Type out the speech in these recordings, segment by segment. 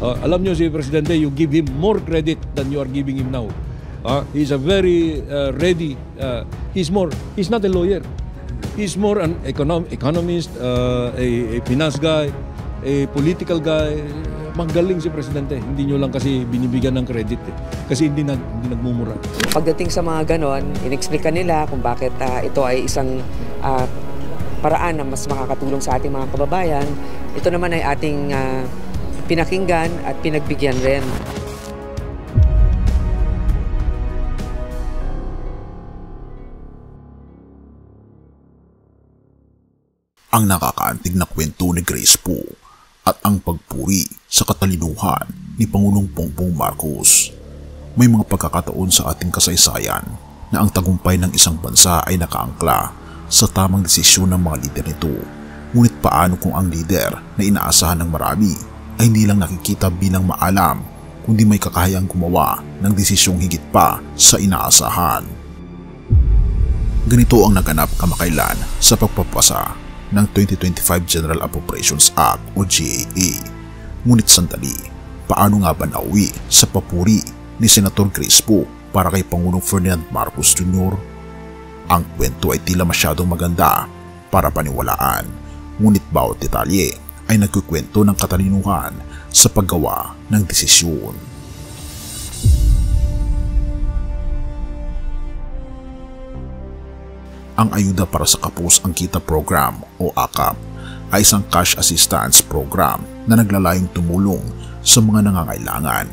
Alam nyo si Presidente, you give him more credit than you are giving him now. He's a very ready, he's not a lawyer. He's more an economist, a finance guy, a political guy. Magaling si Presidente. Hindi nyo lang kasi binibigyan ng credit kasi hindi nagmumura. Pagdating sa mga ganon, in-explica nila kung bakit ito ay isang paraan na mas makakatulong sa ating mga kababayan. Ito naman ay ating pinakinggan at pinagbigyan rin. Ang nakakaantig na kwento ni Grace Poe at ang pagpuri sa katalinuhan ni Pangulong Bongbong Marcos. May mga pagkakataon sa ating kasaysayan na ang tagumpay ng isang bansa ay nakaangkla sa tamang desisyon ng mga lider nito. Ngunit paano kung ang lider na inaasahan ng marami ay hindi lang nakikita bilang maalam, kundi may kakayahang gumawa ng desisyong higit pa sa inaasahan? Ganito ang naganap kamakailan sa pagpapasa ng 2025 General Appropriations Act o GAA. Ngunit sandali, paano nga ba nauwi sa papuri ni Senator Grace Poe para kay Pangulong Ferdinand Marcos Jr.? Ang kwento ay tila masyadong maganda para paniwalaan, ngunit bawat detalye ay nagkukwento ng katalinuhan sa paggawa ng desisyon. Ang Ayuda para sa Kapos ang Kita Program o AKAP ay isang cash assistance program na naglalayong tumulong sa mga nangangailangan.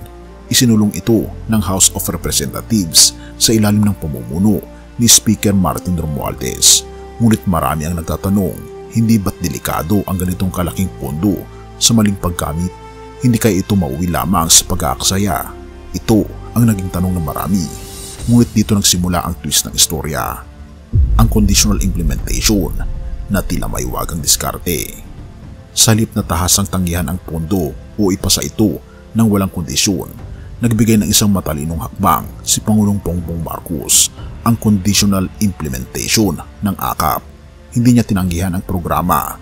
Isinulong ito ng House of Representatives sa ilalim ng pamumuno ni Speaker Martin Romualdez. Ngunit marami ang nagtatanong, hindi ba't delikado ang ganitong kalaking pondo sa maling paggamit? Hindi kaya ito mauwi lamang sa pag-aaksaya? Ito ang naging tanong ng marami. Ngunit dito nagsimula ang twist ng istorya. Ang conditional implementation na tila maiwagang diskarte. Sa halip na tahasang tanggihan ang pondo o ipasa ito ng walang kondisyon, nagbigay ng isang matalinong hakbang si Pangulong Bongbong Marcos, ang conditional implementation ng AKAP. Hindi niya tinanggihan ang programa,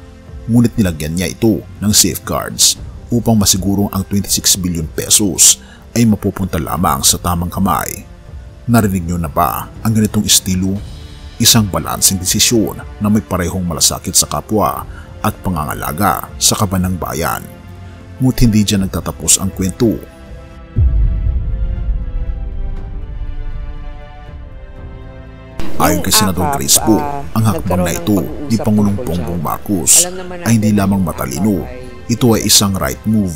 ngunit nilagyan niya ito ng safeguards upang masigurong ang 26 billion pesos ay mapupunta lamang sa tamang kamay. Narinig niyo na ba ang ganitong estilo? Isang balansing desisyon na may parehong malasakit sa kapwa at pangangalaga sa kaban ng bayan. Ngunit hindi dyan nagtatapos ang kwento. Ayon kay Senator Grace Poe, ang hakbang na ito ni Pangulong Bongbong Marcos ay hindi lamang matalino, ito ay isang right move.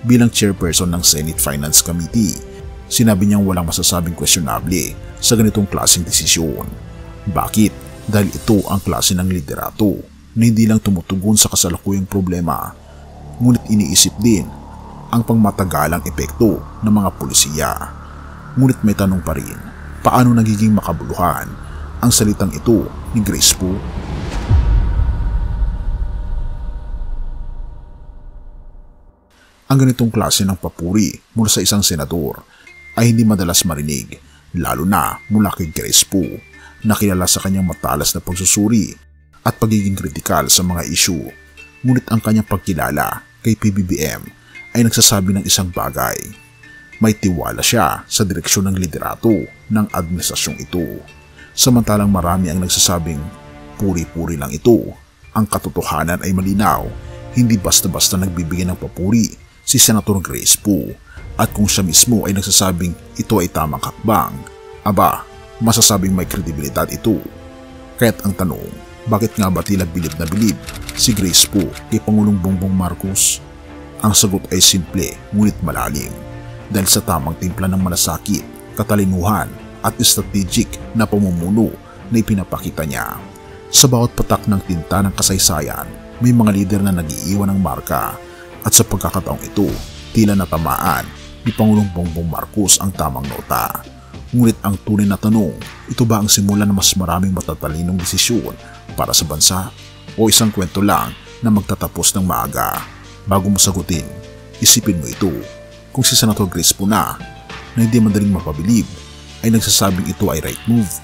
Bilang chairperson ng Senate Finance Committee, sinabi niyang walang masasabing questionable sa ganitong klaseng desisyon. Bakit? Dahil ito ang klase ng liderato na hindi lang tumutugon sa kasalukuyang problema, ngunit iniisip din ang pangmatagalang epekto ng mga pulisiya. Ngunit may tanong pa rin, paano nagiging makabuluhan ang salitang ito ni Grace Poe? Ang ganitong klase ng papuri mula sa isang senador ay hindi madalas marinig, lalo na mula kay Grace Poe, nakilala sa kanyang matalas na pagsusuri at pagiging kritikal sa mga issue. Ngunit ang kanyang pagkilala kay PBBM ay nagsasabi ng isang bagay. May tiwala siya sa direksyon ng liderato ng administrasyong ito. Samantalang marami ang nagsasabing puri-puri lang ito. Ang katotohanan ay malinaw, hindi basta-basta nagbibigay ng papuri si Senator Grace Poe, at kung siya mismo ay nagsasabing ito ay tamang hakbang, aba, masasabing may kredibilidad ito. Kaya't ang tanong, bakit nga ba tila bilib na bilib si Grace Poe kay Pangulong Bongbong Marcos? Ang sagot ay simple ngunit malalim, dahil sa tamang timpla ng malasakit, katalinuhan at strategic na pamumuno na ipinapakita niya. Sa bawat patak ng tinta ng kasaysayan, may mga lider na nag-iiwan ng marka, at sa pagkakataong ito, tila natamaan ni Pangulong Bongbong Marcos ang tamang nota. Ngunit ang tunay na tanong, ito ba ang simula ng mas maraming matatalinong desisyon para sa bansa o isang kwento lang na magtatapos ng maaga? Bago mo sagutin, isipin mo ito. Kung si Senator Grace Poe na hindi madaling mapabilib ay nagsasabing ito ay right move,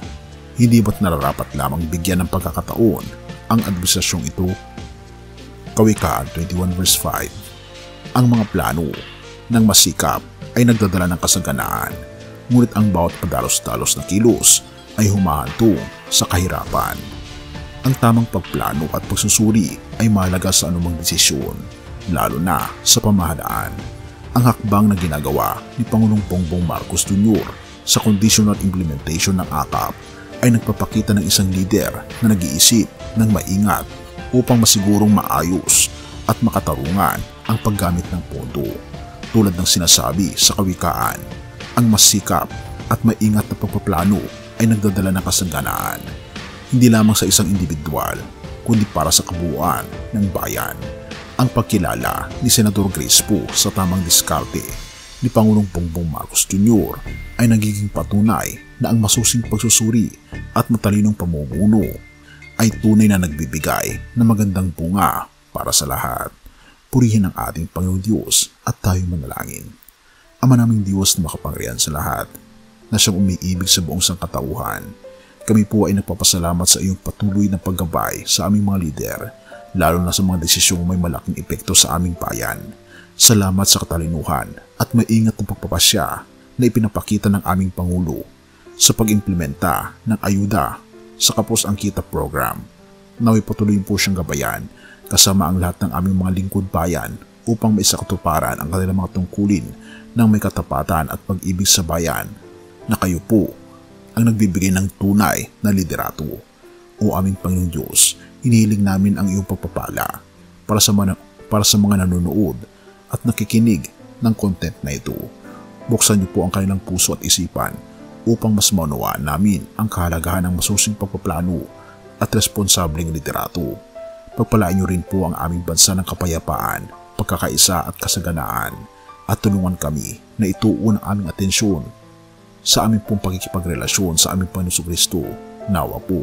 hindi ba't nararapat lamang bigyan ng pagkakataon ang administrasyong ito? Kawikaan 21 verse 5. Ang mga plano ng masikap ay nagdadala ng kasaganaan, ngunit ang bawat padalos-dalos na kilos ay humahantong sa kahirapan. Ang tamang pagplano at pagsusuri ay mahalaga sa anumang desisyon, lalo na sa pamahalaan. Ang hakbang na ginagawa ni Pangulong Bongbong Marcos Jr. sa conditional implementation ng AKAP ay nagpapakita ng isang lider na nag-iisip ng maingat upang masigurong maayos at makatarungan ang paggamit ng pondo. Tulad ng sinasabi sa kawikaan, ang masikap at maingat na pagpaplano ay nagdadala ng kasaganaan, hindi lamang sa isang individual, kundi para sa kabuuan ng bayan. Ang pagkilala ni Senador Grace Poe sa tamang diskarte ni Pangulong Bongbong Marcos Jr. ay nagiging patunay na ang masusing pagsusuri at matalinong pamumuno ay tunay na nagbibigay ng magandang bunga para sa lahat. Purihin ang ating Panginoong Diyos at tayo manalangin. Ama naming Diyos na makapangyarihan sa lahat, na siyang umiibig sa buong sangkatauhan, kami po ay nagpapasalamat sa iyong patuloy na paggabay sa aming mga lider, lalo na sa mga desisyong may malaking epekto sa aming bayan. Salamat sa katalinuhan at maingat na pagpapasya na ipinapakita ng aming Pangulo sa pag-implementa ng ayuda sa Kapos ang Kita program. Naway patuloy po siyang gabayan kasama ang lahat ng aming mga lingkod bayan upang maisakatuparan ang kanilang mga tungkulin ng may katapatan at pag-ibig sa bayan, na kayo po ang nagbibigay ng tunay na liderato. O aming Panginoong Diyos, inihiling namin ang iyong pagpapala para sa mga nanonood at nakikinig ng content na ito. Buksan niyo po ang kanilang puso at isipan upang mas maunawaan namin ang kahalagahan ng masusing pagpaplano at responsableng liderato. Pagpalain niyo rin po ang aming bansa ng kapayapaan, pagkakaisa at kasaganaan, at tulungan kami na ituon ang aming atensyon sa aming pong pagkikipagrelasyon sa aming Panginoon Kristo. Nawa po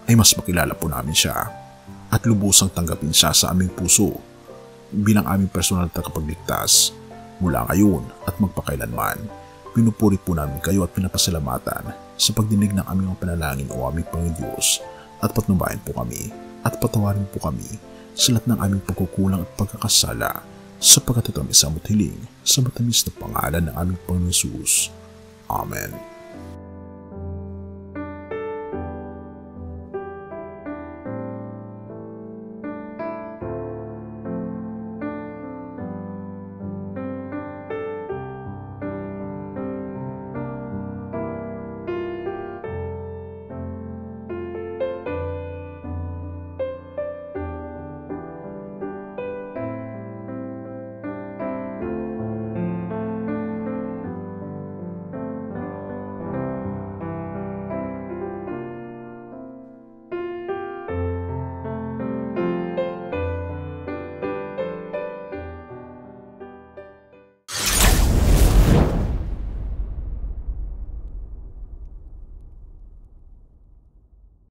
ay mas makilala po namin siya at lubusang tanggapin siya sa aming puso bilang aming personal na tagapagligtas mula ngayon at magpakailanman. Pinupuri po namin kayo at pinapasalamatan sa pagdinig ng aming mga panalangin o aming Panginoon Diyos, at patnubayan po kami at patawarin po kami sa lahat ng aming pagkukulang at pagkakasala, sapagkat ito ang isang hiling sa matamis na pangalan ng aming Panginoon Jesus. Amen.